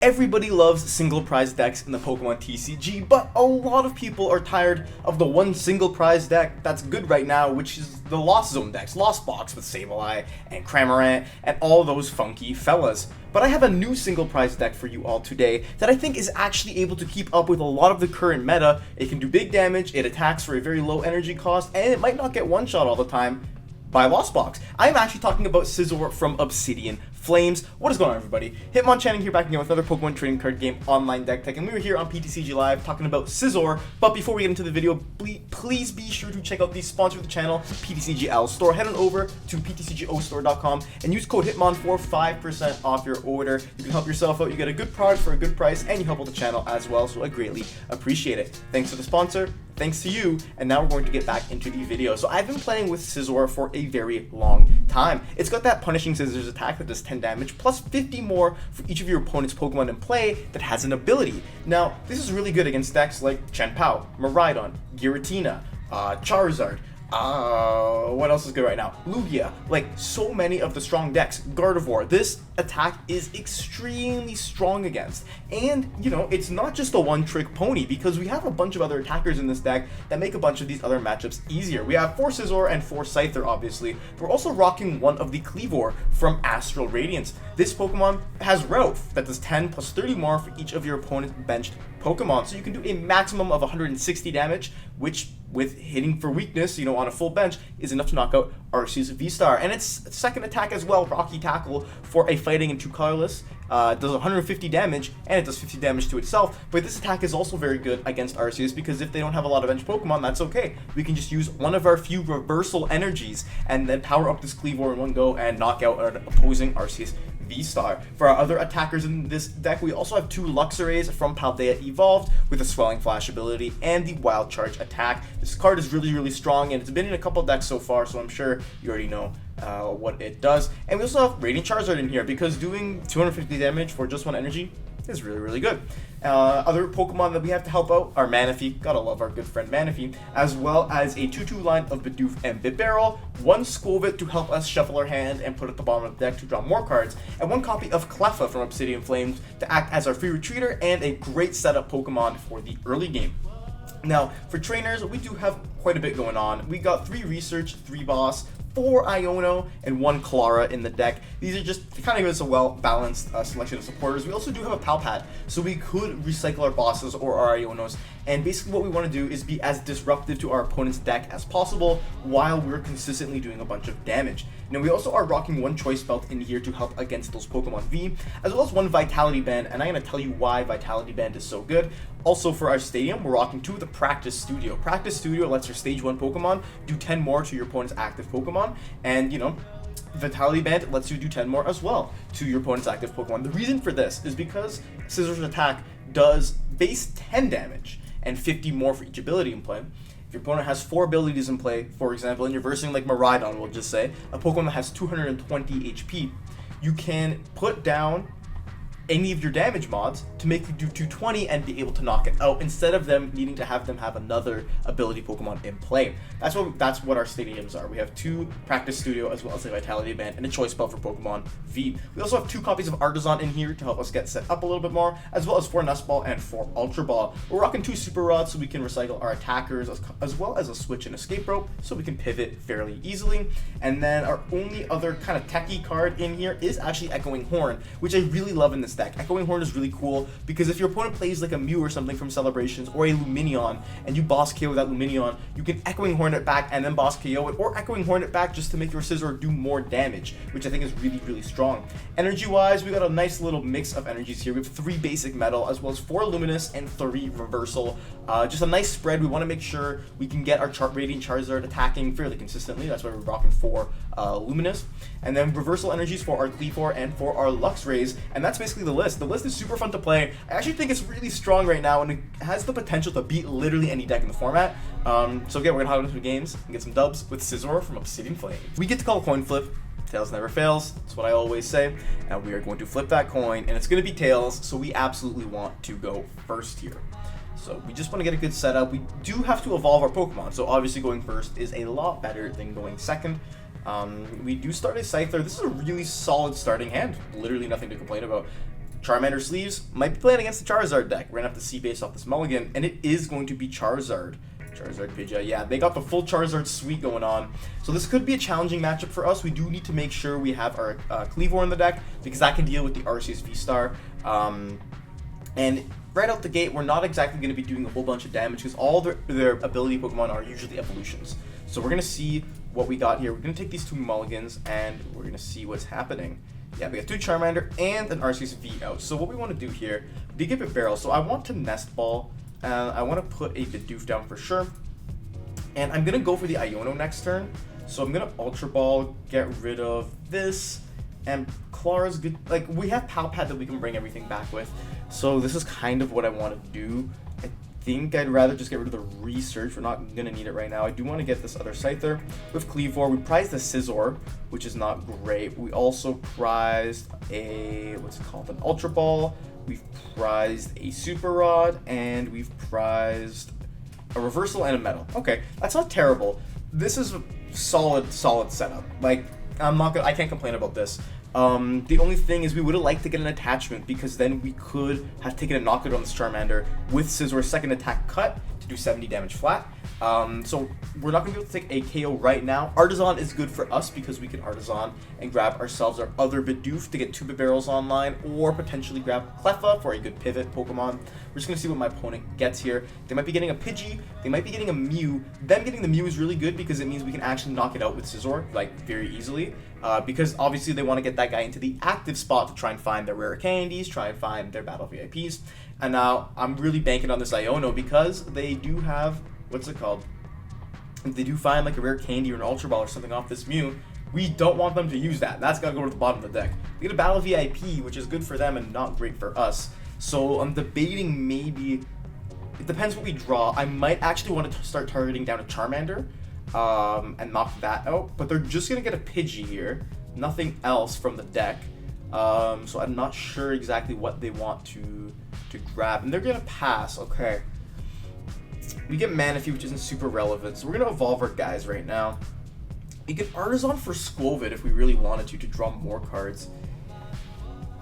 Everybody loves single prize decks in the Pokemon TCG, but a lot of people are tired of the one single prize deck that's good right now, which is the Lost Zone decks, Lost Box with Sableye and Cramorant and all those funky fellas. But I have a new single prize deck for you all today that I think is actually able to keep up with a lot of the current meta. It can do big damage, it attacks for a very low energy cost, and it might not get one shot all the time by Lost Box. I'm actually talking about Scizor from Obsidian Flames. What is going on, everybody? Hitmonchanting here, back again with another Pokemon trading card game online deck tech, and we were here on PTCG Live talking about Scizor. But before we get into the video, please be sure to check out the sponsor of the channel, PTCGL Store. Head on over to ptcgostore.com and use code HITMON for 5% off your order. You can help yourself out, you get a good product for a good price, and you help out the channel as well, so I greatly appreciate it. Thanks to the sponsor, thanks to you, and now we're going to get back into the video. So I've been playing with Scizor for a very long time. It's got that Punishing Scissors attack that does 10 damage, plus 50 more for each of your opponent's Pokemon in play that has an ability. Now, this is really good against decks like Chien-Pao, Miraidon, Giratina, Charizard, what else is good right now? Lugia, like so many of the strong decks. Gardevoir, this attack is extremely strong against. And, you know, it's not just a one-trick pony, because we have a bunch of other attackers in this deck that make a bunch of these other matchups easier. We have 4 Scizor and 4 Scyther, obviously. We're also rocking one of the Kleavor from Astral Radiance. This Pokemon has Ralph that does 10 plus 30 more for each of your opponent's benched Pokemon. So you can do a maximum of 160 damage, which with hitting for weakness, you know, on a full bench, is enough to knock out Arceus V-Star. And its second attack as well, Rocky Tackle, for a fighting and 2 colorless, does 150 damage, and it does 50 damage to itself. But this attack is also very good against Arceus, because if they don't have a lot of bench Pokemon, that's okay. We can just use one of our few reversal energies and then power up this Kleavor in one go and knock out an opposing Arceus V-Star. For our other attackers in this deck, we also have 2 Luxrays from Paldea Evolved with a Swelling Flash ability and the Wild Charge attack. This card is really strong, and it's been in a couple decks so far, so I'm sure you already know what it does. And we also have Radiant Charizard in here, because doing 250 damage for just 1 energy is really good. Other Pokemon that we have to help out are Manaphy, gotta love our good friend Manaphy, as well as a 2/2 line of Bidoof and Bibarel, 1 Skwovet to help us shuffle our hand and put at the bottom of the deck to draw more cards, and 1 copy of Cleffa from Obsidian Flames to act as our free retreater and a great setup Pokemon for the early game. Now, for trainers, we do have quite a bit going on. We got 3 Research, 3 Boss, 4 Iono, and 1 Klara in the deck. These are just to kind of give us a well-balanced selection of supporters. We also do have a Pal Pad, so we could recycle our bosses or our Ionos, and basically what we want to do is be as disruptive to our opponent's deck as possible while we're consistently doing a bunch of damage. Now, we also are rocking 1 Choice Belt in here to help against those Pokemon V, as well as 1 Vitality Band, and I'm going to tell you why Vitality Band is so good. Also, for our stadium, we're rocking 2 of the Practice Studio. Practice Studio lets your Stage 1 Pokemon do 10 more to your opponent's active Pokemon, and, you know, Vitality Band lets you do 10 more as well to your opponent's active Pokemon. The reason for this is because Scizor's attack does base 10 damage and 50 more for each ability in play. If your opponent has 4 abilities in play, for example, and you're versing like Miraidon, we'll just say, a Pokemon that has 220 HP, you can put down any of your damage mods to make you do 220 and be able to knock it out, instead of them needing to have another ability Pokemon in play. That's what our stadiums are. We have 2 Practice Studio, as well as a Vitality Band and a Choice Belt for Pokemon V. We also have 2 copies of Artazon in here to help us get set up a little bit more, as well as 4 Nest Ball and 4 Ultra Ball. We're rocking 2 Super Rods so we can recycle our attackers, as well as a Switch and Escape Rope so we can pivot fairly easily. And then our only other kind of techie card in here is actually Echoing Horn, which I really love in this deck. Echoing Horn is really cool because if your opponent plays like a Mew or something from Celebrations, or a Lumineon, and you boss KO that Lumineon, you can Echoing Horn it back and then boss KO it, or Echoing Horn it back just to make your Scizor do more damage, which I think is really strong. Energy wise, we got a nice little mix of energies here. We have 3 basic metal, as well as 4 luminous and 3 reversal. Just a nice spread. We want to make sure we can get our Radiant Charizard attacking fairly consistently. That's why we're rocking 4 luminous, and then reversal energies for our Kleavor and for our Luxrays, and that's basically the list. The list is super fun to play. I actually think it's really strong right now, and it has the potential to beat literally any deck in the format. So again, we're gonna hop into the games and get some dubs with Scizor from Obsidian Flames. We get to call a coin flip. Tails never fails, that's what I always say, and we are going to flip that coin, and it's going to be tails, so we absolutely want to go first here. So we just want to get a good setup. We do have to evolve our Pokemon, so obviously going first is a lot better than going second. We do start a Scyther. This is a really solid starting hand, literally nothing to complain about. Charmander sleeves might be playing against the Charizard deck. We're going to have to see based off this mulligan, and it is going to be Charizard. Charizard Pidgeot, yeah, they got the full Charizard suite going on. So this could be a challenging matchup for us. We do need to make sure we have our Kleavor in the deck, because that can deal with the Arceus V-Star. And right out the gate, we're not exactly going to be doing a whole bunch of damage, because all their ability Pokemon are usually evolutions. So we're going to see what we got here. We're going to take these 2 mulligans, and we're going to see what's happening. Yeah, we got 2 Charmander and an Arceus V out. So what we want to do here, we did give it Barrel. So I want to Nest Ball. I want to put a Bidoof down for sure. And I'm going to go for the Iono next turn. So I'm going to Ultra Ball, get rid of this. And Klara's good. Like, we have Pal Pad that we can bring everything back with. So this is kind of what I want to do. I think I'd rather just get rid of the Research. We're not going to need it right now. I do want to get this other Scyther. With Kleavor, we prized the Scizor, which is not great. We also prized a, what's it called, an Ultra Ball. We've prized a Super Rod, and we've prized a Reversal and a Metal. Okay, that's not terrible. This is a solid setup. Like, I can't complain about this. The only thing is we would have liked to get an attachment, because then we could have taken a knockout on this Charmander with Scyzor's second attack cut to do 70 damage flat. So we're not going to be able to take a KO right now. Artazon is good for us because we can Artazon and grab ourselves our other Bidoof to get 2 Bibarels online, or potentially grab Cleffa for a good pivot Pokemon. We're just going to see what my opponent gets here. They might be getting a Pidgey, they might be getting a Mew. Them getting the Mew is really good because it means we can actually knock it out with Scizor, like, very easily. Because obviously they want to get that guy into the active spot to try and find their rare candies, try and find their battle VIPs. And now I'm really banking on this Iono because they do have, what's it called? If they do find like a rare candy or an Ultra Ball or something off this Mew, we don't want them to use that. That's got to go to the bottom of the deck. They get a battle VIP, which is good for them and not great for us. So I'm debating maybe, it depends what we draw. I might actually want to start targeting down a Charmander. And knock that out, but they're just gonna get a Pidgey here, nothing else from the deck. So I'm not sure exactly what they want to grab, and they're gonna pass. Okay, we get Manaphy, which isn't super relevant, so we're gonna evolve our guys right now. We get Artazon for Skwovet if we really wanted to draw more cards.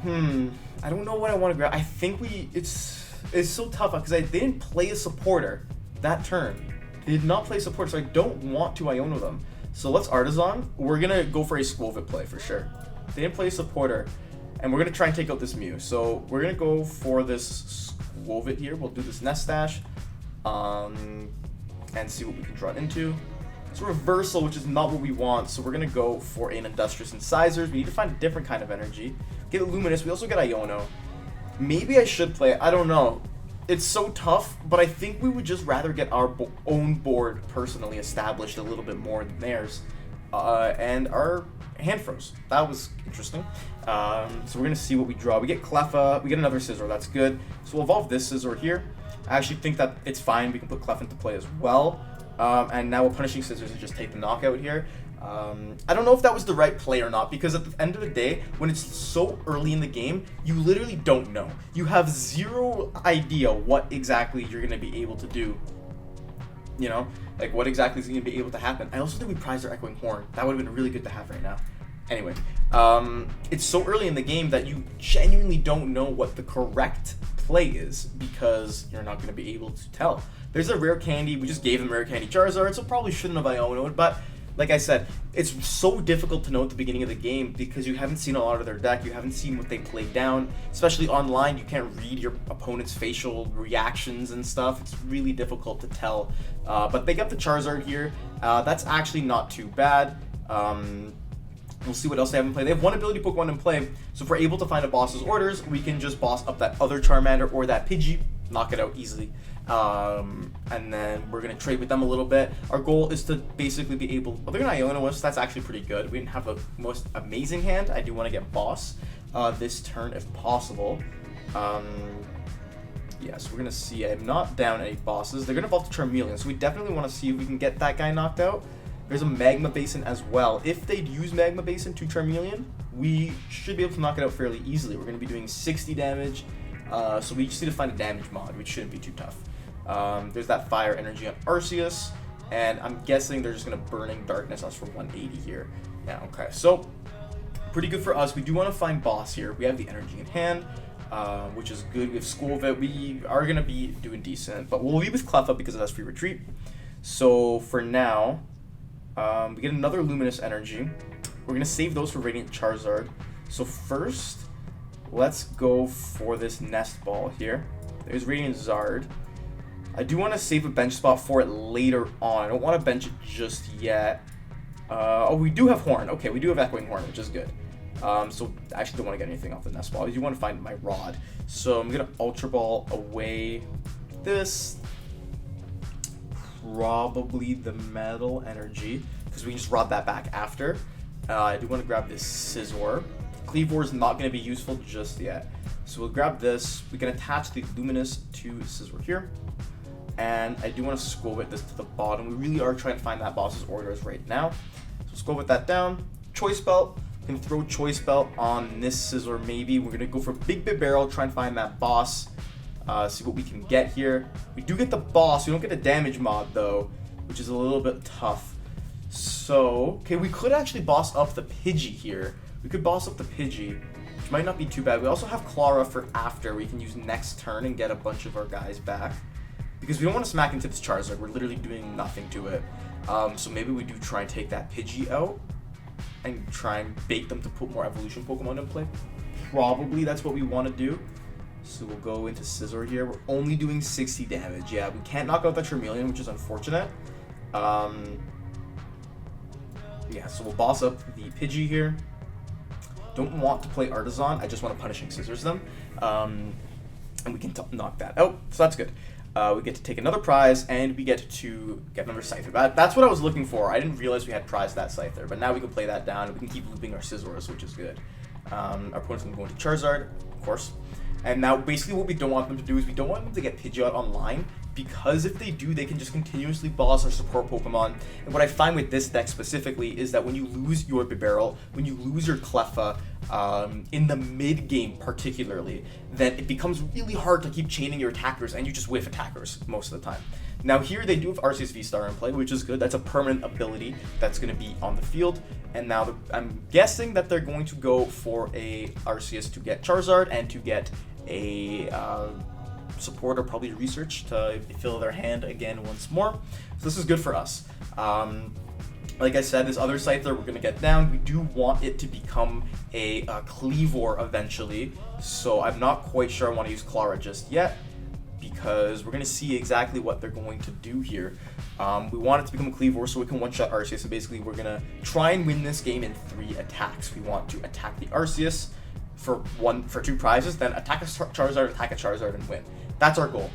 I don't know what I want to grab. I think it's so tough because they didn't play a supporter that turn. They did not play support, so I don't want to Iono them. So let's Artazon. We're going to go for a Skwovet play for sure. They didn't play a supporter, and we're going to try and take out this Mew. So we're going to go for this Skwovet here. We'll do this Nest Dash and see what we can draw it into. It's a Reversal, which is not what we want, so we're going to go for an Industrious Incisors. We need to find a different kind of energy. Get Luminous. We also get Iono. Maybe I should play it. I don't know. It's so tough, but I think we would just rather get our own board personally established a little bit more than theirs. And our hand froze. That was interesting. So we're going to see what we draw. We get Cleffa. We get another Scizor. That's good. So we'll evolve this Scizor here. I actually think that it's fine. We can put Cleffa into play as well. And now we're punishing Scissors and just take the knockout here. I don't know if that was the right play or not, because at the end of the day, when it's so early in the game, you literally don't know. You have zero idea what exactly you're going to be able to do. You know, like what exactly is going to be able to happen. I also think we prized our Echoing Horn. That would have been really good to have right now. Anyway, it's so early in the game that you genuinely don't know what the correct play is, because you're not going to be able to tell. There's a rare candy. We just gave them rare candy Charizard, so probably shouldn't have Iono'd, but like I said, it's so difficult to know at the beginning of the game because you haven't seen a lot of their deck, you haven't seen what they played down, especially online. You can't read your opponent's facial reactions and stuff. It's really difficult to tell, but they got the Charizard here. That's actually not too bad. We'll see what else they have in play. They have one ability Pokemon in play, so if we're able to find a boss's orders, we can just boss up that other Charmander or that Pidgey, knock it out easily. And then we're going to trade with them a little bit. Our goal is to basically be able... Well, they're going to Iono us. That's actually pretty good. We didn't have the most amazing hand. I do want to get boss this turn if possible. Yes, we're going to see. I'm not down any bosses. They're going to evolve to Charmeleon, so we definitely want to see if we can get that guy knocked out. There's a Magma Basin as well. If they'd use Magma Basin to Charmeleon, we should be able to knock it out fairly easily. We're going to be doing 60 damage, so we just need to find a damage mod, which shouldn't be too tough. There's that Fire Energy on Arceus, and I'm guessing they're just going to Burning Darkness us for 180 here. Yeah, okay, so pretty good for us. We do want to find boss here. We have the energy in hand. which is good. With Skwovet, we are going to be doing decent, but we'll leave with Cleffa because it has free retreat. So for now, we get another Luminous Energy. We're going to save those for Radiant Charizard. So first, let's go for this Nest Ball here. There's Radiant Zard. I do want to save a bench spot for it later on. I don't want to bench it just yet. Oh, we do have Horn. Okay, we do have Echoing Horn, which is good. So I actually don't want to get anything off the Nest Ball. I do want to find my Rod. So I'm going to Ultra Ball away this. Probably the Metal Energy, because we can just Rod that back after. I do want to grab this Scizor. Kleavor is not going to be useful just yet. So we'll grab this. We can attach the Luminous to Scizor here. And I do want to Skwovet this to the bottom. We really are trying to find that boss's orders right now. So Skwovet that down. Choice Belt. We can throw Choice Belt on this Scizor maybe. We're going to go for Big Bibarel, try and find that boss. See what we can get here. We do get the boss. We don't get the damage mod though, which is a little bit tough. So, okay, we could actually boss up the Pidgey here. We could boss up the Pidgey, which might not be too bad. We also have Klara for after. We can use next turn and get a bunch of our guys back. Because we don't want to smack into this Charizard. We're literally doing nothing to it. So maybe we do try and take that Pidgey out and try and bait them to put more evolution Pokemon in play. Probably that's what we want to do. So we'll go into Scizor here. We're only doing 60 damage. Yeah, we can't knock out that Charmeleon, which is unfortunate. Yeah, so we'll boss up the Pidgey here. Don't want to play Artazon. I just want to Punishing Scissors them. And we can knock that out. So that's good. We get to take another prize, and we get to get another Scyther. That's what I was looking for. I didn't realize we had prized that Scyther, but now we can play that down, and we can keep looping our Scizors, which is good. Our opponent's going to go into Charizard, of course. And now basically what we don't want them to do is we don't want them to get Pidgeot online, because if they do, they can just continuously boss our support Pokemon. And what I find with this deck specifically is that when you lose your Bibarel, when you lose your Cleffa, in the mid game particularly, then it becomes really hard to keep chaining your attackers, and you just whiff attackers most of the time. Now here they do have Arceus V-Star in play, which is good. That's a permanent ability that's going to be on the field. And now I'm guessing that they're going to go for a Arceus to get Charizard and to get a support or probably research to fill their hand again once more. So this is good for us. Like I said, this other Scyther we're going to get down. We do want it to become a Kleavor eventually. So I'm not quite sure I want to use Klara just yet, because we're going to see exactly what they're going to do here. We want it to become a Kleavor so we can one-shot Arceus. So basically we're going to try and win this game in 3 attacks. We want to attack the Arceus for 2 prizes, then attack a Charizard, and win. That's our goal.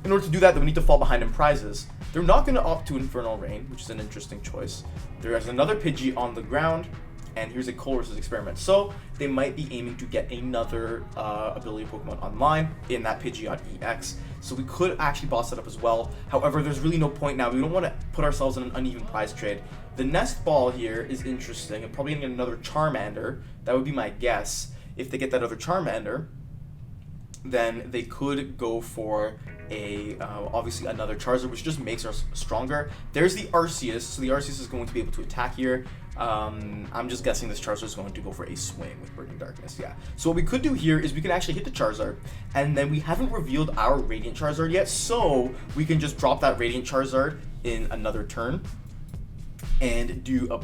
In order to do that, then we need to fall behind in prizes. They're not going to opt to Infernal Rain, which is an interesting choice. There is another Pidgey on the ground, and here's a Colress's Experiment. So they might be aiming to get another ability Pokemon online in that Pidgeot EX. So we could actually boss it up as well. However, there's really no point now. We don't want to put ourselves in an uneven prize trade. The Nest Ball here is interesting. I'm probably going to get another Charmander. That would be my guess. If they get that other Charmander, then they could go for a obviously another Charizard, which just makes us stronger. There's the Arceus, so the Arceus is going to be able to attack here. I'm just guessing this Charizard is going to go for a swing with Burning Darkness, yeah. So what we could do here is we can actually hit the Charizard, and then we haven't revealed our Radiant Charizard yet, so we can just drop that Radiant Charizard in another turn and do a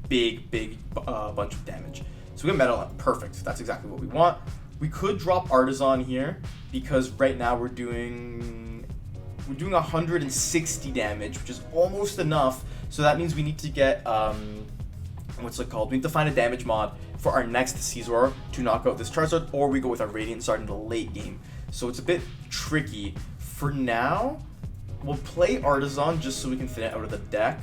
big bunch of damage. So we get Metal, perfect, that's exactly what we want. We could drop Artazon here, because right now we're doing 160 damage, which is almost enough. So that means we need to get, what's it called? We need to find a damage mod for our next Scizor to knock out this Charizard, or we go with our Radiant Zard in the late game. So it's a bit tricky. For now, we'll play Artazon just so we can thin it out of the deck.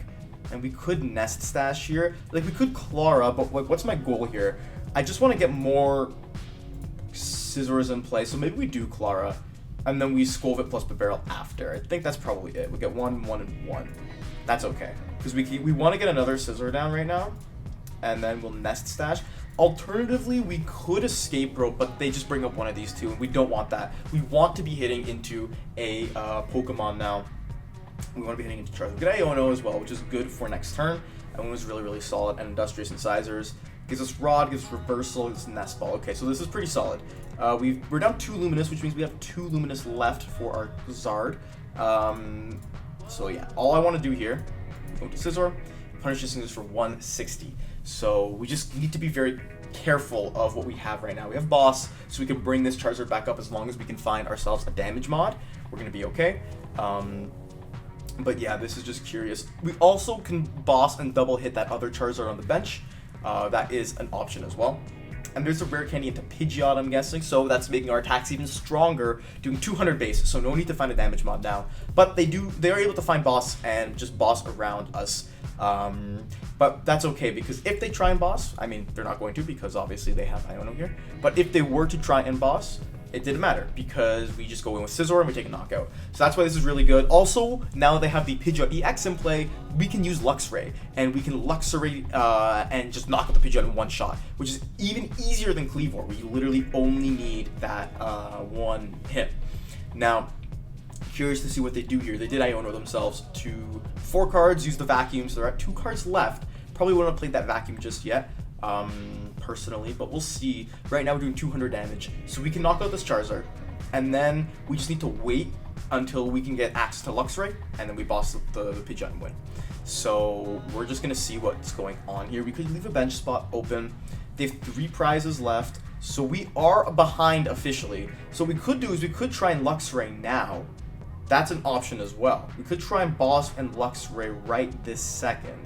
And we could Nest Stash here. Like, we could Klara, but like, what's my goal here? I just want to get more Scizors in play, so maybe we do Klara, and then we Skwovet plus Bibarel after. I think that's probably it. We get 1, 1, and 1. That's okay, because we want to get another Scizor down right now, and then we'll Nest Stash. Alternatively, we could Escape Rope, but they just bring up one of these two, and we don't want that. We want to be hitting into a Pokemon now. We want to be hitting into Charizard. We get Iono as well, which is good for next turn. Iono is really, really solid, and Industrious Incisors. Gives us Rod, gives us Reversal, gives us Nest Ball. Okay, so this is pretty solid. We're down 2 Luminous, which means we have 2 Luminous left for our Zard. So yeah, all I want to do here, go to Scizor, punish this thing just for 160. So we just need to be very careful of what we have right now. We have Boss, so we can bring this Charizard back up as long as we can find ourselves a damage mod. We're going to be okay. But yeah, this is just curious. We also can Boss and double hit that other Charizard on the bench. That is an option as well. And there's a rare candy into Pidgeot, I'm guessing, so that's making our attacks even stronger, doing 200 base, so no need to find a damage mod now. But they are able to find Boss and just Boss around us. But that's okay, because if they try and Boss, I mean, they're not going to, because obviously they have Iono here. But if they were to try and Boss, it didn't matter, because we just go in with Scizor and we take a knockout. So that's why this is really good. Also, now they have the Pidgeot EX in play, we can use Luxray, and we can Luxray and just knock out the Pidgeot in one shot, which is even easier than Kleavor, where you literally only need that one hit. Now, curious to see what they do here. They did Iono themselves to 4 cards, use the Vacuum, so they're at 2 cards left. Probably wouldn't have played that Vacuum just yet. Personally, but we'll see. Right now we're doing 200 damage, so we can knock out this Charizard, and then we just need to wait until we can get access to Luxray, and then we boss the Pidgeot and win. So we're just gonna see what's going on here. We could leave a bench spot open. They have 3 prizes left, so we are behind officially. So what we could do is we could try and Luxray now. That's an option as well. We could try and boss and Luxray right this second.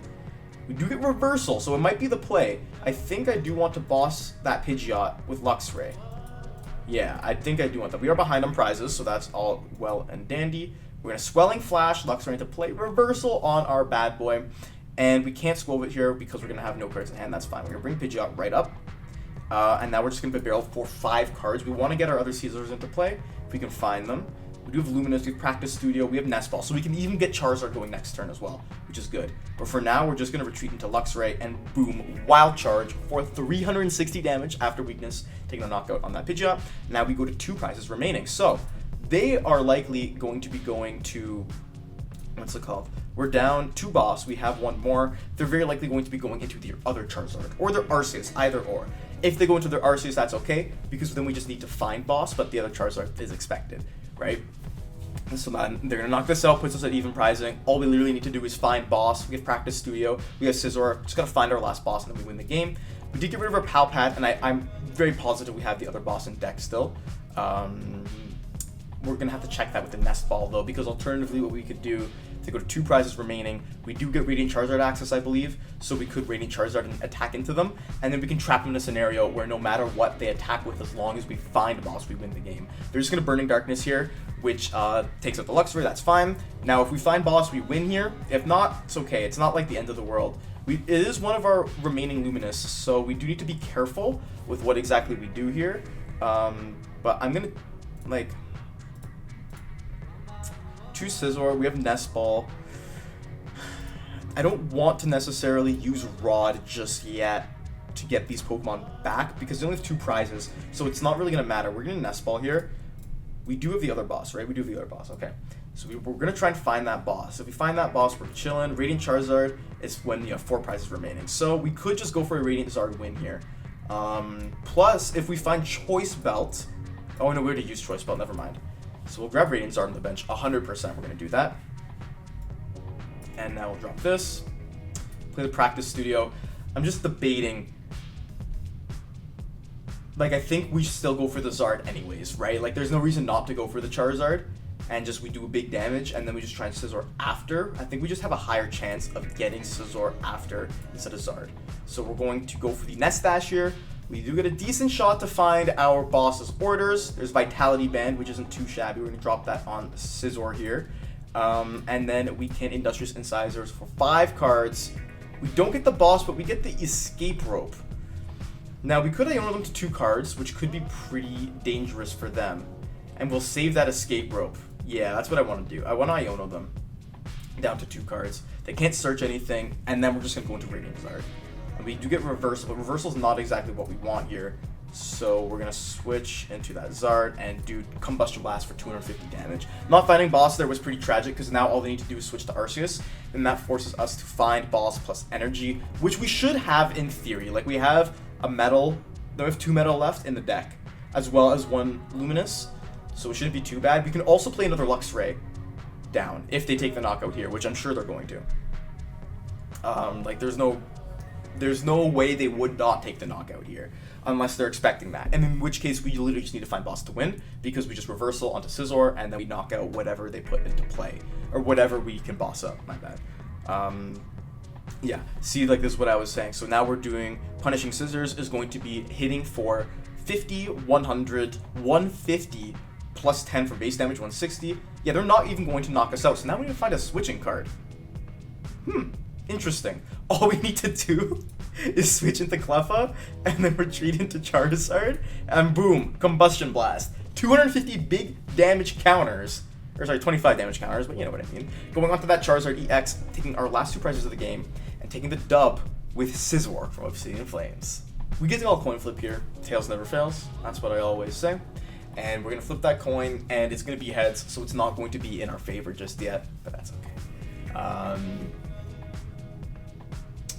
We do get Reversal, so it might be the play. I think I do want to boss that Pidgeot with Luxray. Yeah, I think I do want that. We are behind on prizes, so that's all well and dandy. We're going to Swelling Flash, Luxray into play, Reversal on our bad boy. And we can't Skwovet here because we're going to have no cards in hand. That's fine. We're going to bring Pidgeot right up. And now we're just going to Bibarel for 5 cards. We want to get our other Scizors into play if we can find them. We do have Luminous, we have Practice Studio, we have Nest Ball, so we can even get Charizard going next turn as well, which is good. But for now, we're just going to retreat into Luxray and boom, Wild Charge for 360 damage after weakness, taking a knockout on that Pidgeot. Now we go to 2 prizes remaining, so they are likely going to be going to, what's it called? We're down 2 Boss, we have 1 more. They're very likely going to be going into the other Charizard, or their Arceus, either or. If they go into their Arceus, that's okay, because then we just need to find Boss, but the other Charizard is expected. Right? So then they're going to knock this out, puts us at even prizing. All we literally need to do is find Boss. We have Practice Studio, we have Scizor, just got to find our last Boss and then we win the game. We did get rid of our Pal Pad, and I'm very positive we have the other Boss in deck still. We're going to have to check that with the Nest Ball though, because alternatively what we could do, to go to 2 prizes remaining, we do get Radiant Charizard access, I believe, so we could Radiant Charizard and attack into them, and then we can trap them in a scenario where no matter what they attack with, as long as we find a Boss, we win the game. They're just going to Burning Darkness here, which takes out the Luxray, that's fine. Now, if we find Boss, we win here. If not, it's okay. It's not like the end of the world. It is one of our remaining Luminous, so we do need to be careful with what exactly we do here. But I'm going to, like, 2 Scizor, we have Nest Ball. I don't want to necessarily use Rod just yet to get these Pokemon back, because they only have 2 prizes, so it's not really going to matter. We're going to Nest Ball here. We do have the other Boss, right? We do have the other Boss, okay. So we're going to try and find that Boss. If we find that Boss, we're chilling. Radiant Charizard is when you have 4 prizes remaining. So we could just go for a Radiant Zard win here. Plus, if we find Choice Belt... Oh, no, we already used Choice Belt, never mind. So we'll grab Radiant Zard on the bench, 100%, we're going to do that. And now we'll drop this, play the Practice Studio. I'm just debating, like, I think we should still go for the Zard anyways, right? Like, there's no reason not to go for the Charizard, and just we do a big damage, and then we just try and Scizor after. I think we just have a higher chance of getting Scizor after instead of Zard. So we're going to go for the Nest Dash here. We do get a decent shot to find our boss's orders. There's Vitality Band, which isn't too shabby. We're going to drop that on Scizor here. And then we can Industrious Incisors for 5 cards. We don't get the boss, but we get the Escape Rope. Now, we could Iono them to 2 cards, which could be pretty dangerous for them. And we'll save that Escape Rope. Yeah, that's what I want to do. I want to Iono them down to 2 cards. They can't search anything, and then we're just going to go into Radiant Zard. And we do get Reversal, but Reversal is not exactly what we want here. So we're gonna switch into that Zard and do Combustion Blast for 250 damage. Not finding boss there was pretty tragic because now all they need to do is switch to Arceus, and that forces us to find boss plus energy, which we should have in theory. Like we have a metal, we have 2 metal left in the deck, as well as 1 luminous, so it shouldn't be too bad. We can also play another Luxray down if they take the knockout here, which I'm sure they're going to. Like there's no way they would not take the knockout here unless they're expecting that, and in which case we literally just need to find boss to win because we just reversal onto Scizor and then we knock out whatever they put into play or whatever we can boss up. My bad. Yeah, see, like this is what I was saying. So now we're doing punishing scissors is going to be hitting for 50, 100, 150 plus 10 for base damage, 160. Yeah, they're not even going to knock us out. So now we need to find a switching card. Interesting. All we need to do is switch into Cleffa and then retreat into Charizard, and boom, Combustion Blast. 250 big damage counters, or sorry, 25 damage counters, but you know what I mean. Going on to that Charizard EX, taking our last 2 prizes of the game, and taking the dub with Scizor from Obsidian Flames. We get to all coin flip here. Tails never fails. That's what I always say. And we're going to flip that coin, and it's going to be heads, so it's not going to be in our favor just yet, but that's okay.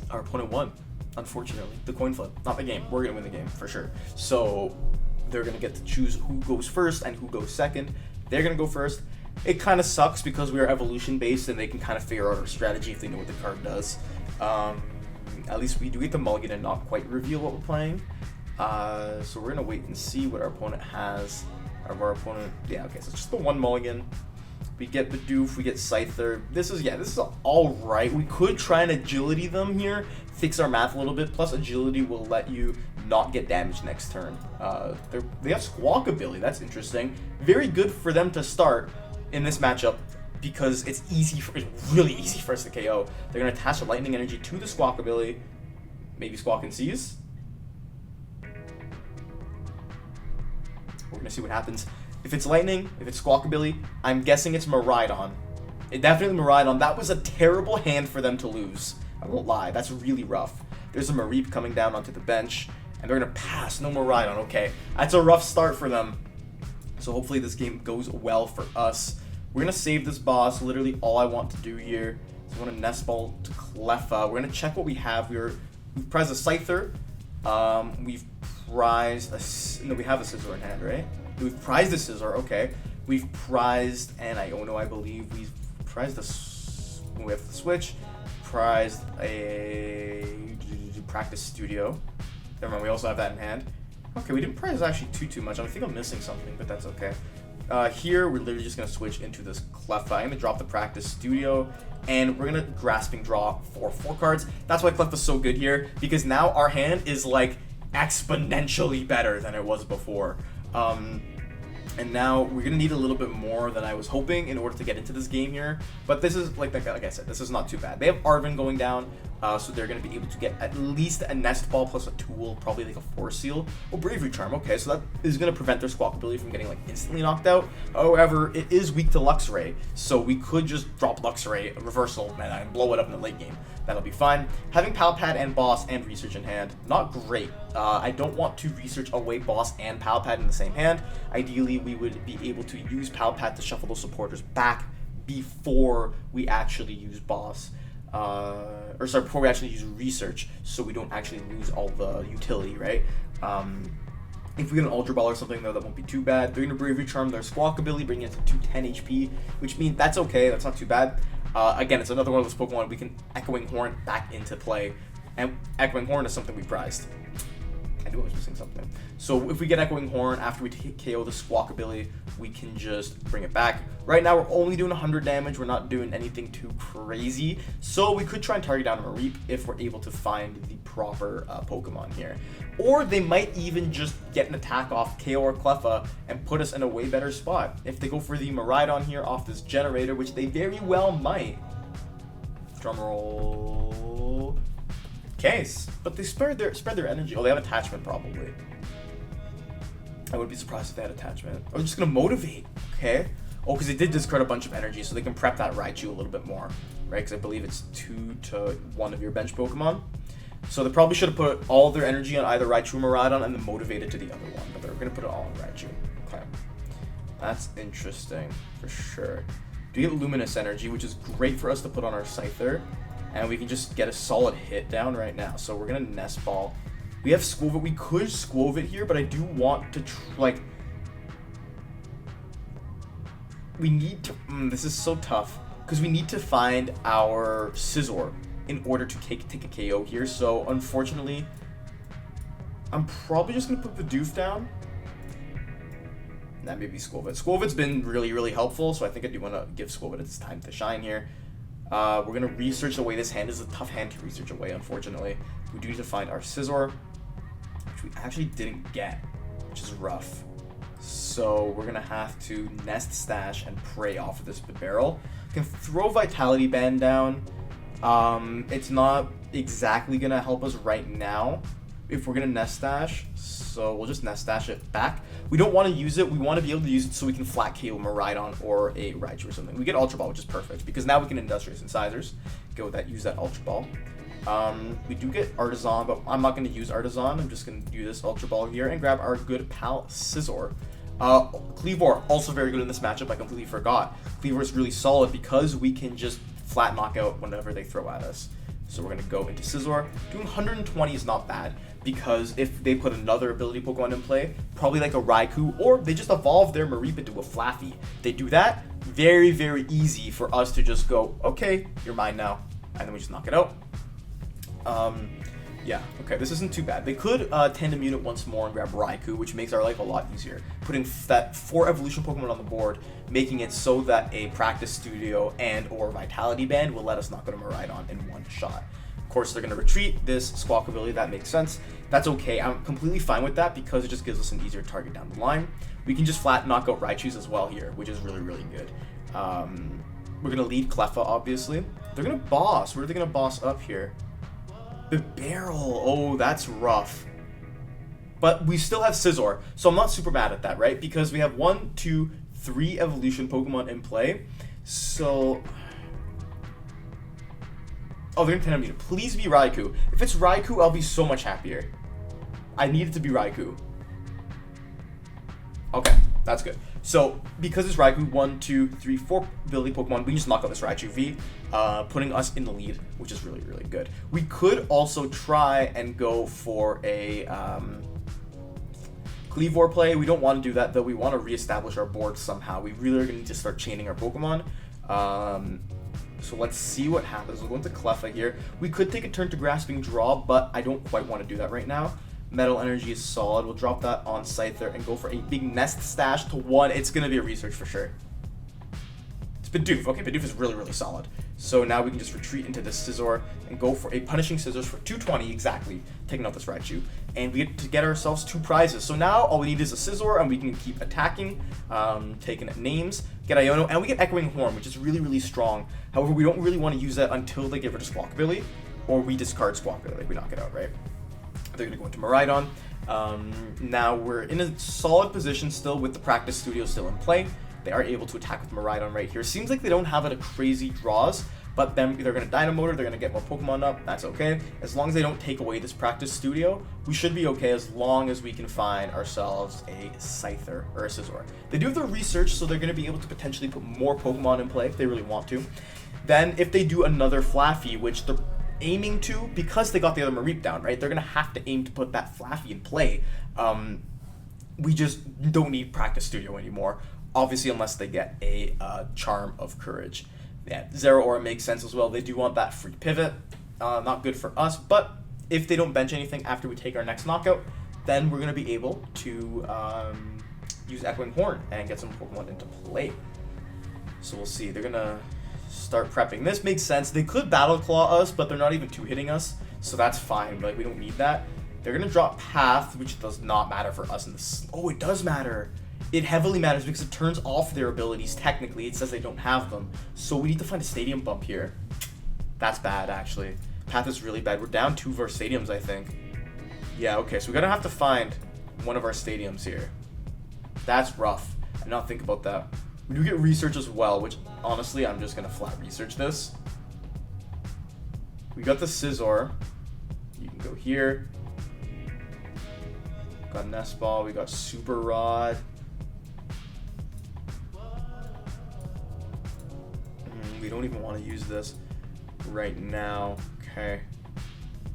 Our opponent won, unfortunately. The coin flip, not the game. We're going to win the game, for sure. So they're going to get to choose who goes first and who goes second. They're going to go first. It kind of sucks because we are evolution-based, and they can kind of figure out our strategy if they know what the card does. At least we do get the mulligan and not quite reveal what we're playing. So we're going to wait and see what our opponent has. Yeah, okay, so it's just the 1 mulligan. We get Bidoof, we get Scyther. This is all right. We could try and agility them here, fix our math a little bit. Plus, agility will let you not get damaged next turn. They have Squawkabilly. That's interesting. Very good for them to start in this matchup because it's really easy for us to KO. They're gonna attach a lightning energy to the Squawkabilly. Maybe Squawk and Seize. We're gonna see what happens. If it's lightning, if it's Squawkabilly, I'm guessing it's Miraidon. Definitely Miraidon. That was a terrible hand for them to lose. I won't lie. That's really rough. There's a Mareep coming down onto the bench, and they're going to pass. No Miraidon. Okay. That's a rough start for them. So hopefully this game goes well for us. We're going to save this boss. Literally all I want to do here is I want to Nest Ball to Cleffa. We're going to check what we have. We've prized a Scyther. We've prized a... No, we have a Scizor in hand, right? We've prized a Scizor, okay. We've prized an Iono, I believe. We've prized we have the Switch. Prized a Practice Studio. Never mind, we also have that in hand. Okay, we didn't prize actually too much. I think I'm missing something, but that's okay. Here, we're literally just going to switch into this Cleffa. I'm going to drop the Practice Studio, and we're going to Grasping Draw for 4 cards. That's why Cleffa's so good here, because now our hand is, like, exponentially better than it was before. And now we're gonna need a little bit more than I was hoping in order to get into this game here. But this is like I said, this is not too bad. They have Arven going down, so they're gonna be able to get at least a Nest Ball plus a Tool, probably like a Force Seal. Oh, Bravery Charm. Okay, so that is gonna prevent their Squawkabilly from getting like instantly knocked out. However, it is weak to Luxray, so we could just drop Luxray, reversal, and blow it up in the late game. That'll be fine. Having Pal Pad and Boss and Research in hand, not great. I don't want to research away Boss and Pal Pad in the same hand. Ideally, we would be able to use Pal Pad to shuffle those supporters back before we actually use Boss. Before we actually use Research, so we don't actually lose all the utility, right? If we get an Ultra Ball or something, though, that won't be too bad. They're going to Bravery Charm their Squawkabilly, bringing it to 210 HP, which means that's okay. That's not too bad. Again, it's another one of those Pokemon we can Echoing Horn back into play. And Echoing Horn is something we prized. I knew I was missing something. So if we get Echoing Horn after we KO the Squawkabilly, we can just bring it back. Right now, we're only doing 100 damage. We're not doing anything too crazy. So we could try and target down a Mareep if we're able to find the proper Pokemon here. Or they might even just get an attack off KO or Cleffa and put us in a way better spot. If they go for the Miraidon here off this generator, which they very well might. Drumroll. Case. But they spread their energy. Oh, they have attachment probably. I wouldn't be surprised if they had attachment. I'm just gonna motivate, okay? Oh, because they did discard a bunch of energy, so they can prep that Raichu a little bit more, right? Because I believe it's 2 to 1 of your bench Pokemon. So they probably should have put all their energy on either Raichu or Miraidon and then motivated to the other one. But they're going to put it all on Raichu. Okay. That's interesting, for sure. Do get Luminous Energy, which is great for us to put on our Scyther. And we can just get a solid hit down right now. So we're going to Nest Ball. We have Skwovet. We could Skwovet here, but I do want to, we need to, this is so tough. Because we need to find our Scizor in order to take a KO here. So, unfortunately, I'm probably just going to put Bidoof down. That may be Skwovet. Skwovet's been really, really helpful, so I think I do want to give Skwovet its time to shine here. We're going to research away this hand. This is a tough hand to research away, unfortunately. We do need to find our Scizor, which we actually didn't get, which is rough. So we're going to have to Nest Stash and pray off of this Bibarel. Can throw Vitality Band down. It's not exactly going to help us right now if we're going to Nest Stash. So we'll just Nest Stash it back. We don't want to use it. We want to be able to use it so we can flat KO Miraidon or a Raichu or something. We get Ultra Ball, which is perfect because now we can Industrious Incisors. Go with that, use that Ultra Ball. We do get Artazon, but I'm not going to use Artazon. I'm just going to do this Ultra Ball here and grab our good pal Scizor. Kleavor, also very good in this matchup. I completely forgot. Kleavor is really solid because we can just flat knock out whenever they throw at us. So we're going to go into Scizor. Doing 120 is not bad because if they put another ability Pokemon in play, probably like a Raikou, or they just evolve their Maripa to a Flaffy. They do that, very, very easy for us to just go, okay, you're mine now. And then we just knock it out. Yeah, okay, this isn't too bad. They could Tandem Unit once more and grab Raikou, which makes our life a lot easier. Putting that 4 evolution Pokemon on the board, making it so that a Practice Studio and or Vitality Band will let us knock out a Miraidon in one shot. Of course, they're going to retreat this Squawk ability. That makes sense. That's okay. I'm completely fine with that because it just gives us an easier target down the line. We can just flat knock out Raichus as well here, which is really, really good. We're going to lead Cleffa, obviously. They're going to boss. Where are they going to boss up here? Bibarel. Oh, that's rough. But we still have Scizor, so I'm not super mad at that, right? Because we have 1, 2, 3 evolution Pokemon in play. So... oh, they're going to Tandem Unit. Please be Raikou. If it's Raikou, I'll be so much happier. I need it to be Raikou. Okay, that's good. So, because it's Raikou, 1, 2, 3, 4 ability Pokemon, we can just knock out this Raichu V, putting us in the lead, which is really, really good. We could also try and go for a Kleavor play. We don't want to do that, though. We want to reestablish our board somehow. We really are going to need to start chaining our Pokemon. So let's see what happens. We'll go into Cleffa here. We could take a turn to Grasping Draw, but I don't quite want to do that right now. Metal Energy is solid. We'll drop that on Scyther and go for a big Nest Stash to 1. It's going to be a research for sure. It's Bidoof. Okay, Bidoof is really, really solid. So now we can just retreat into this Scizor and go for a Punishing Scissors for 220 exactly, taking out this Raichu. And we get to get ourselves 2 prizes. So now all we need is a Scizor and we can keep attacking, taking names, get Iono, and we get Echoing Horn, which is really, really strong. However, we don't really want to use that until they get rid of Squawk ability, or we discard Squawk ability. We knock it out, right? They're going to go into Miraidon. Now we're in a solid position still with the Practice Studio still in play. They are able to attack with Miraidon right here. Seems like they don't have a crazy draws, but then they're going to Dynamo Motor, they're going to get more Pokemon up. That's okay. As long as they don't take away this Practice Studio, we should be okay as long as we can find ourselves a Scyther or a Scizor. They do have the research, so they're going to be able to potentially put more Pokemon in play if they really want to. Then if they do another Flaffy, which they're aiming to, because they got the other Mareep down, right? They're going to have to aim to put that Flaffy in play. We just don't need Practice Studio anymore, obviously, unless they get a Charm of Courage. Yeah, Zeraora makes sense as well. They do want that free pivot. Not good for us, but if they don't bench anything after we take our next knockout, then we're going to be able to use Echoing Horn and get some Pokemon into play. So we'll see. They're going to start prepping. This makes sense. They could Battle Claw us, but they're not even 2-hitting us, so that's fine. Like, we don't need that. They're going to drop Path, which does not matter for us in this. Oh, it does matter. It heavily matters because it turns off their abilities. Technically, it says they don't have them. So we need to find a Stadium bump here. That's bad, actually. Path is really bad. We're down 2 of our Stadiums, I think. Yeah, okay, so we're going to have to find one of our Stadiums here. That's rough. I did not think about that. We do get Research as well, which, honestly, I'm just going to flat Research this. We got the Scizor. You can go here. Got Nest Ball, we got Super Rod. We don't even want to use this right now. Okay.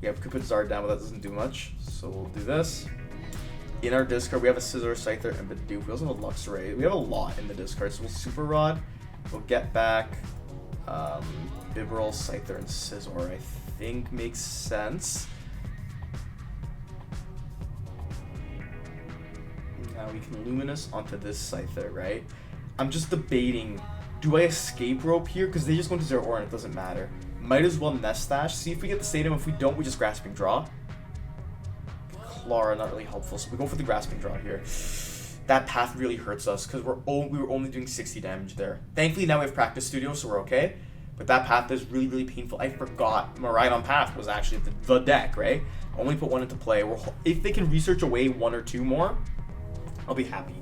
Yeah, we could put Zard down, but that doesn't do much. So we'll do this. In our discard, we have a Scizor, Scyther, and Bidoof. We also have a Luxray. We have a lot in the discard. So we'll Super Rod. We'll get back Bibarel, Scyther, and Scizor. I think makes sense. Now we can Luminous onto this Scyther, right? I'm just debating, do I Escape Rope here? Because they just go into Zero Aura and it doesn't matter. Might as well Nest Stash. See if we get the Stadium. If we don't, we just Grasping Draw. Klara, not really helpful. So we go for the Grasping Draw here. That path really hurts us because we were only doing 60 damage there. Thankfully, now we have Practice Studio, so we're okay. But that path is really, really painful. I forgot Miraidon path was actually the deck, right? Only put one into play. If they can research away one or two more, I'll be happy.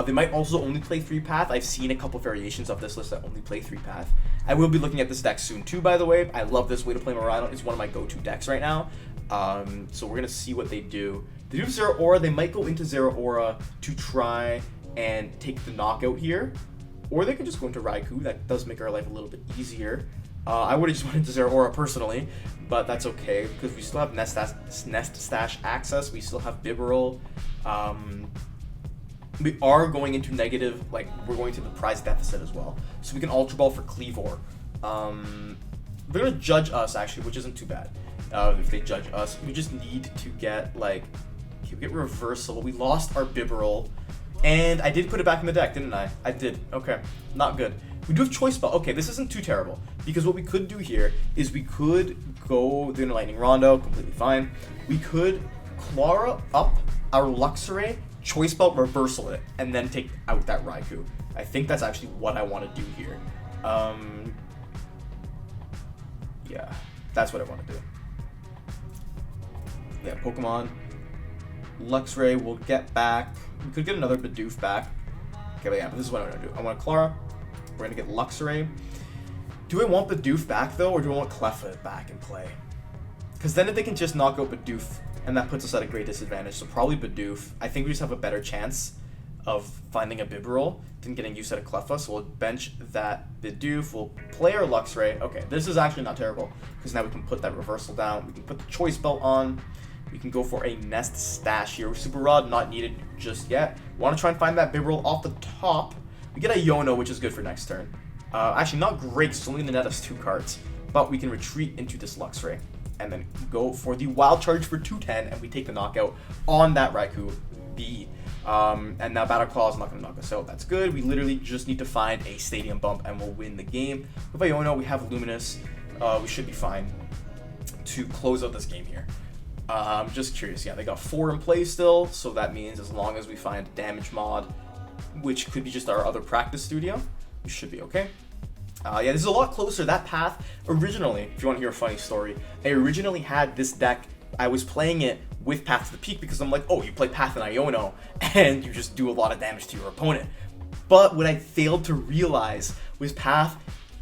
They might also only play 3-path. I've seen a couple variations of this list that only play 3-path. I will be looking at this deck soon too, by the way. I love this way to play Miraidon. It's one of my go-to decks right now. So we're going to see what they do. They do Zero Aura. They might go into Zero Aura to try and take the knockout here. Or they could just go into Raikou. That does make our life a little bit easier. I would have just went into Zero Aura personally, but that's okay because we still have Nest Stash access. We still have Bibarel. We are going into negative, like we're going to the prize deficit as well. So we can Ultra Ball for Kleavor. They're going to judge us actually, which isn't too bad. If they judge us, we just need to get like, okay, we get Reversal. We lost our Bibarel. And I did put it back in the deck, didn't I? I did. Okay. Not good. We do have Choice Belt. Okay, this isn't too terrible. Because what we could do here is we could go the Lightning Rondo, completely fine. We could Klara up our Luxray, Choice Belt, Reversal it, and then take out that Raikou. I think that's actually what I want to do here. Yeah, that's what I want to do. Yeah, Pokemon. Luxray will get back. We could get another Bidoof back. Okay, but yeah, but this is what I'm going to do. I want Klara. We're going to get Luxray. Do I want Bidoof back, though, or do I want Cleffa back in play? Because then if they can just knock out Bidoof, and that puts us at a great disadvantage. So probably Bidoof. I think we just have a better chance of finding a Bibarel than getting used at a Cleffa. So we'll bench that Bidoof. We'll play our Luxray. Okay, this is actually not terrible, because now we can put that Reversal down. We can put the Choice Belt on. We can go for a Nest Stash here. Super Rod, not needed just yet. Want to try and find that Bibarel off the top. We get a Iono, which is good for next turn. Actually, not great, because it's only going to net us 2 cards. But we can retreat into this Luxray. And then go for the Wild Charge for 210, and we take the knockout on that Raikou B. And now Battle Claw is not going to knock us out. That's good. We literally just need to find a Stadium Bump, and we'll win the game. With Iono, we have Luminous. We should be fine to close out this game here. I'm just curious. Yeah, they got 4 in play still, so that means as long as we find damage mod, which could be just our other practice studio, we should be okay. Yeah, this is a lot closer. That path, originally, if you want to hear a funny story, I originally had this deck, I was playing it with Path to the Peak because I'm like, oh, you play Path and Iono, and you just do a lot of damage to your opponent. But what I failed to realize was Path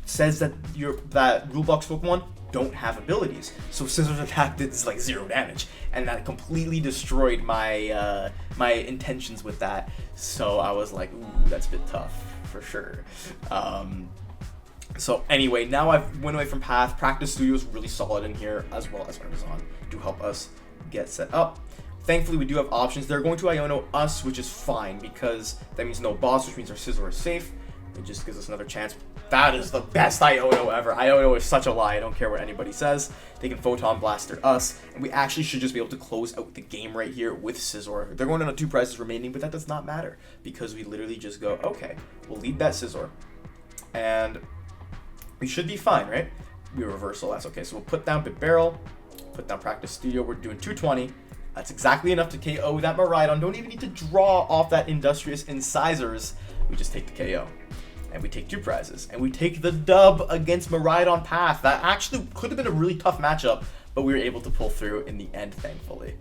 says that that Rulebox Pokemon don't have abilities. So Scizor's attack did like 0 damage, and that completely destroyed my my intentions with that. So I was like, ooh, that's a bit tough for sure. So anyway, now I've went away from Path. Practice Studio is really solid in here, as well as Artazon to help us get set up. Thankfully, we do have options. They're going to Iono us, which is fine, because that means no boss, which means our Scizor is safe. It just gives us another chance. That is the best Iono ever. Iono is such a lie. I don't care what anybody says. They can Photon Blaster us, and we actually should just be able to close out the game right here with Scizor. They're going on 2 prizes remaining, but that does not matter, because we literally just go, okay, we'll lead that Scizor, and we should be fine, right? We Reversal, that's okay. So we'll put down Bibarel, put down Practice Studio. We're doing 220. That's exactly enough to KO that Miraidon. Don't even need to draw off that Industrious Incisors. We just take the KO. And we take 2 prizes. And we take the dub against Miraidon Path. That actually could have been a really tough matchup, but we were able to pull through in the end, thankfully.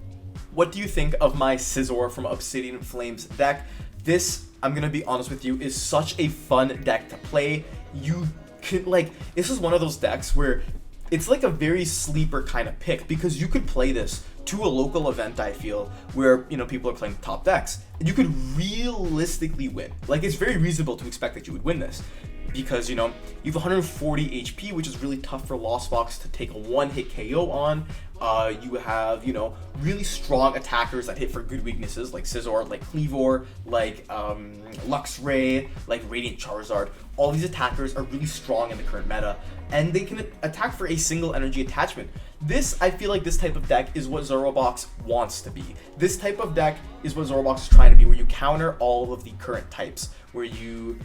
What do you think of my Scizor from Obsidian Flames deck? This, I'm going to be honest with you, is such a fun deck to play. You can, like, this is one of those decks where it's like a very sleeper kind of pick, because you could play this to a local event, I feel, where, you know, people are playing top decks, and you could realistically win. Like, it's very reasonable to expect that you would win this, because, you know, you have 140 HP, which is really tough for Lost Box to take a one-hit KO on. You have, you know, really strong attackers that hit for good weaknesses, like Scizor, like Kleavor, like Luxray, like Radiant Charizard. All these attackers are really strong in the current meta, and they can attack for a single energy attachment. This, I feel like this type of deck is what Zorobox wants to be. This type of deck is what Zorobox is trying to be, where you counter all of the current types, where you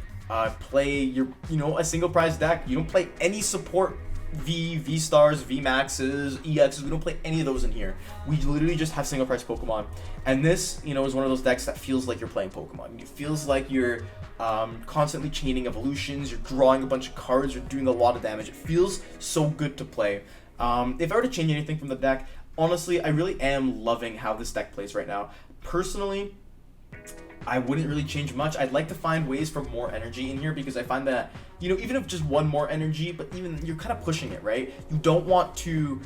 play your, you know, a single prize deck. You don't play any support V-Stars, V-Maxes, EXs. We don't play any of those in here. We literally just have single prize Pokemon. And this, you know, is one of those decks that feels like you're playing Pokemon. It feels like you're constantly chaining evolutions, you're drawing a bunch of cards, you're doing a lot of damage. It feels so good to play. If I were to change anything from the deck, honestly, I really am loving how this deck plays right now. Personally, I wouldn't really change much. I'd like to find ways for more energy in here, because I find that, you know, even if just one more energy, but even you're kind of pushing it, right? You don't want to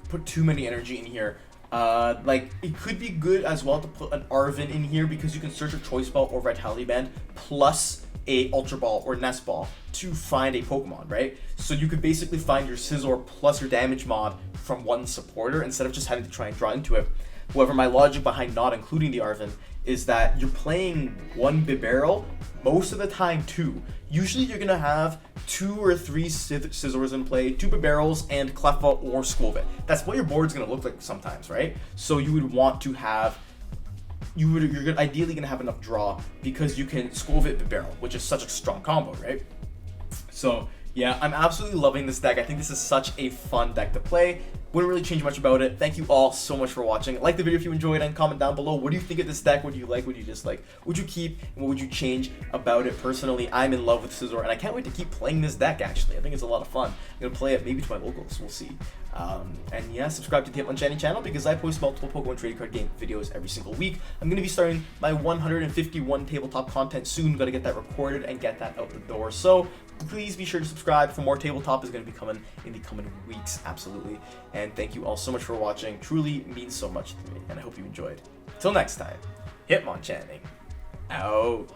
put too many energy in here. Like, it could be good as well to put an Arven in here, because you can search a Choice Belt or Vitality Band plus a Ultra Ball or Nest Ball to find a Pokemon, right? So you could basically find your Scizor plus your damage mod from one supporter, instead of just having to try and draw into it. However, my logic behind not including the Arven is that you're playing one Bibarel, most of the time two. Usually you're gonna have 2 or 3 Scizors in play, 2 Bibarels, and Cleffa or Skwovet. That's what your board's gonna look like sometimes, right? So you would want to have, you're ideally gonna have enough draw, because you can Skwovet Bibarel, which is such a strong combo, right? So yeah, I'm absolutely loving this deck. I think this is such a fun deck to play. Wouldn't really change much about it. Thank you all so much for watching. Like the video if you enjoyed, and comment down below. What do you think of this deck? What do you like? What do you dislike? Would you keep, and what would you change about it? Personally, I'm in love with Scizor, and I can't wait to keep playing this deck, actually. I think it's a lot of fun. I'm going to play it maybe to my locals. We'll see. And yeah, subscribe to the Hitmonchanting channel, because I post multiple Pokemon trading card game videos every single week. I'm going to be starting my 151 tabletop content soon. Got to get that recorded and get that out the door. So please be sure to subscribe for more. Tabletop is going to be coming in the coming weeks, absolutely. And thank you all so much for watching. Truly means so much to me, and I hope you enjoyed. Till next time, Hitmonchanting out.